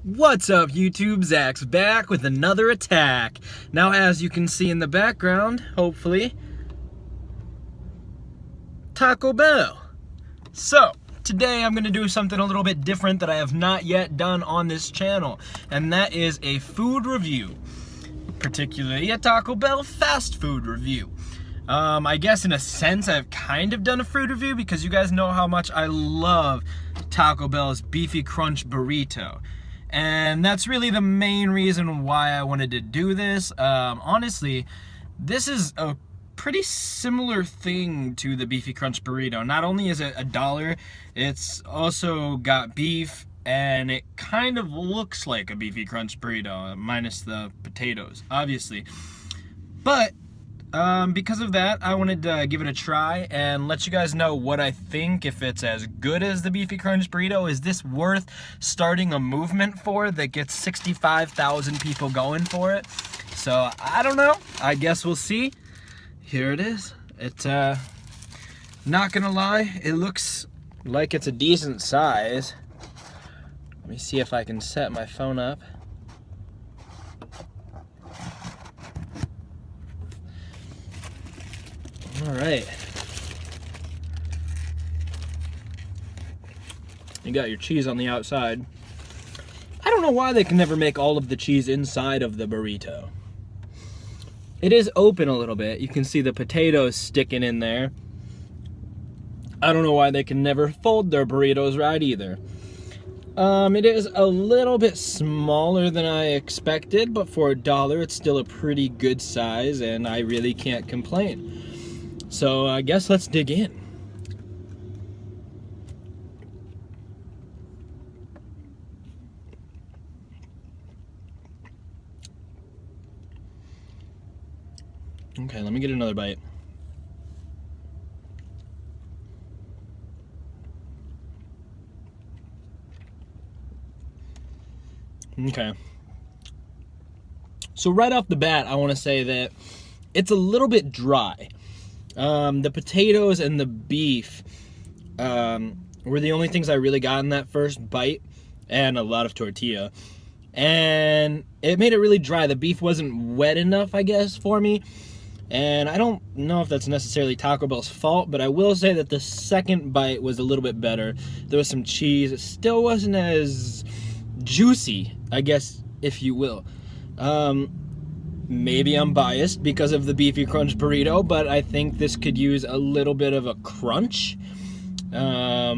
What's up, YouTube? Zach's back with another attack. Now, as you can see in the background, hopefully, Taco Bell. So, today I'm going to do something a little bit different that I have not yet done on this channel, and that is a food review, particularly a Taco Bell fast food review. I guess in a sense I've kind of done a food review because you guys know how much I love Taco Bell's Beefy Crunch Burrito. And that's really the main reason why I wanted to do this. Honestly, this is a pretty similar thing to the Beefy Crunch Burrito. Not only is it $1, it's also got beef, and it kind of looks like a Beefy Crunch Burrito, minus the potatoes, obviously. But because of that, I wanted to give it a try and let you guys know what I think, if it's as good as the Beefy Crunch Burrito. Is this worth starting a movement for that gets 65,000 people going for it? So, I don't know. I guess we'll see. Here it is. It's, not gonna lie, it looks like it's a decent size. Let me see if I can set my phone up. All right. You got your cheese on the outside. I don't know why they can never make all of the cheese inside of the burrito. It is open a little bit. You can see the potatoes sticking in there. I don't know why they can never fold their burritos right either. It is a little bit smaller than I expected, but for $1, it's still a pretty good size, and I really can't complain. So I guess let's dig in. Okay, let me get another bite. Okay. So right off the bat, I want to say that it's a little bit dry. The potatoes and the beef were the only things I really got in that first bite, and a lot of tortilla. And it made it really dry. The beef wasn't wet enough, I guess, for me. And I don't know if that's necessarily Taco Bell's fault, but I will say that the second bite was a little bit better. There was some cheese. It still wasn't as juicy, I guess, if you will. Maybe I'm biased because of the Beefy Crunch Burrito, but I think this could use a little bit of a crunch. My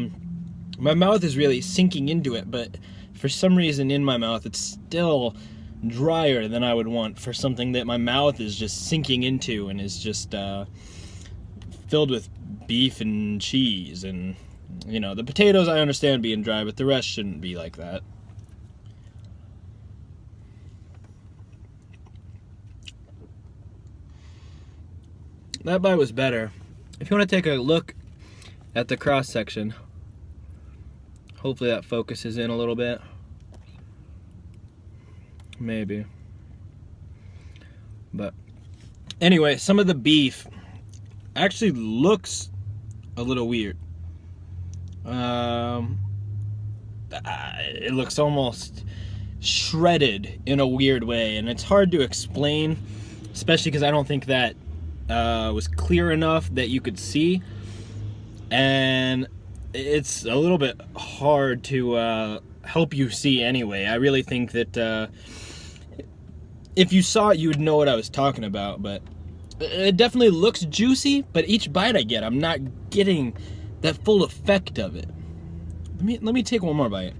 mouth is really sinking into it, but for some reason in my mouth it's still drier than I would want for something that my mouth is just sinking into and is just filled with beef and cheese. And, you know, the potatoes I understand being dry, but the rest shouldn't be like that. That bite was better. If you want to take a look at the cross section, hopefully that focuses in a little bit. Maybe. But anyway, some of the beef actually looks a little weird. It looks almost shredded in a weird way, and it's hard to explain, especially because I don't think that was clear enough that you could see, and it's a little bit hard to help you see anyway. I really think that if you saw it, you would know what I was talking about. But it definitely looks juicy, but each bite I get, I'm not getting that full effect of it. Let me take one more bite.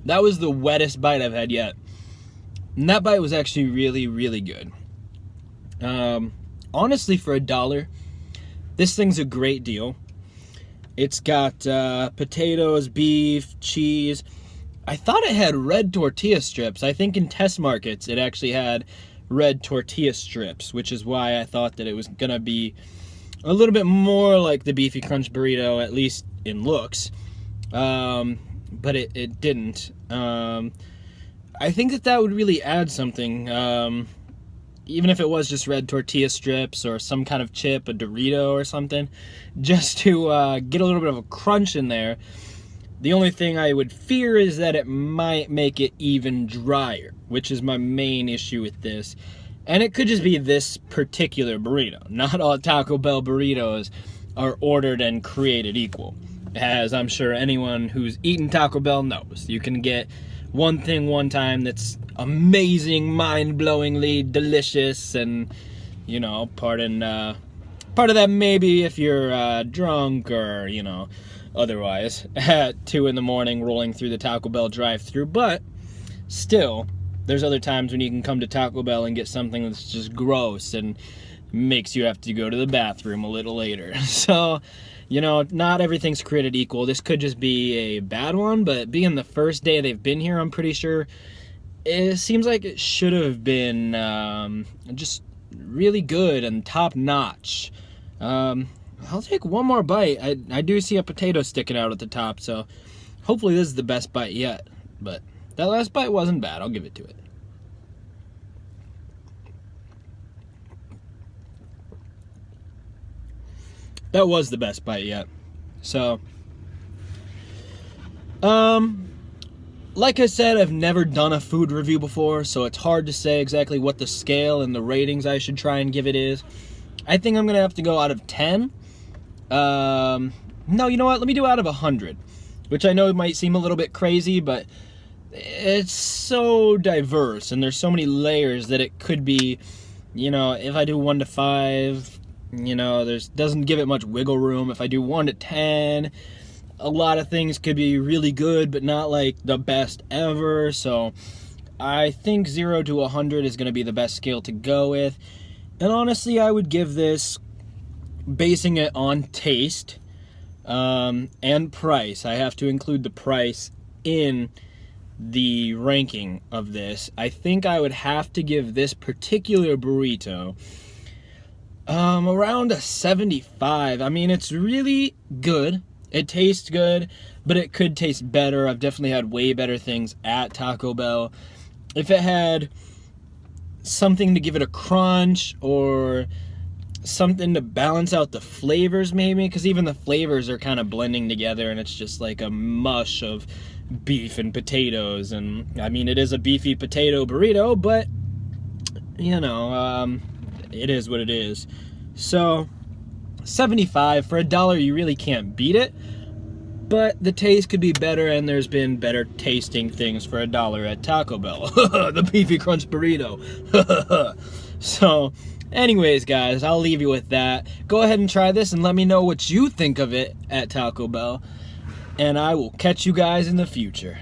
That was the wettest bite I've had yet. And that bite was actually really, really good. Honestly, for $1, this thing's a great deal. It's got potatoes, beef, cheese. I thought it had red tortilla strips. I think in test markets it actually had red tortilla strips, which is why I thought that it was gonna be a little bit more like the Beefy Crunch Burrito, at least in looks. But it didn't. I think that would really add something. even if it was just red tortilla strips or some kind of chip, a Dorito or something, just to get a little bit of a crunch in there. The only thing I would fear is that it might make it even drier, which is my main issue with this. And it could just be this particular burrito. Not all Taco Bell burritos are ordered and created equal, as I'm sure anyone who's eaten Taco Bell knows. You can get one thing one time that's amazing, mind-blowingly delicious, and, you know, part of that maybe if you're drunk or, you know, otherwise at 2 in the morning rolling through the Taco Bell drive-thru. But still, there's other times when you can come to Taco Bell and get something that's just gross and makes you have to go to the bathroom a little later. So, you know, not everything's created equal. This could just be a bad one, but being the first day they've been here, I'm pretty sure it seems like it should have been just really good and top-notch. I'll take one more bite. I do see a potato sticking out at the top, so hopefully this is the best bite yet. But that last bite wasn't bad. I'll give it to it. That was the best bite yet. So, like I said, I've never done a food review before, so it's hard to say exactly what the scale and the ratings I should try and give it is. I think I'm going to have to go out of 10. No, you know what? Let me do out of 100, which I know might seem a little bit crazy, but it's so diverse, and there's so many layers that it could be, you know, if I do 1 to 5... you know, doesn't give it much wiggle room. If I do 1 to 10, a lot of things could be really good, but not like the best ever. So I think 0 to 100 is going to be the best scale to go with. And honestly, I would give this, basing it on taste and price. I have to include the price in the ranking of this. I think I would have to give this particular burrito around a 75. I mean, it's really good. It tastes good, but it could taste better. I've definitely had way better things at Taco Bell. If it had something to give it a crunch or something to balance out the flavors maybe, because even the flavors are kind of blending together and it's just like a mush of beef and potatoes. And I mean, it is a beefy potato burrito, but you know, it is what it is. So 75 for $1, you really can't beat it, but the taste could be better, and there's been better tasting things for $1 at Taco Bell. The beefy crunch burrito. So anyways, guys, I'll leave you with that. Go ahead and try this and let me know what you think of it at Taco Bell, and I will catch you guys in the future.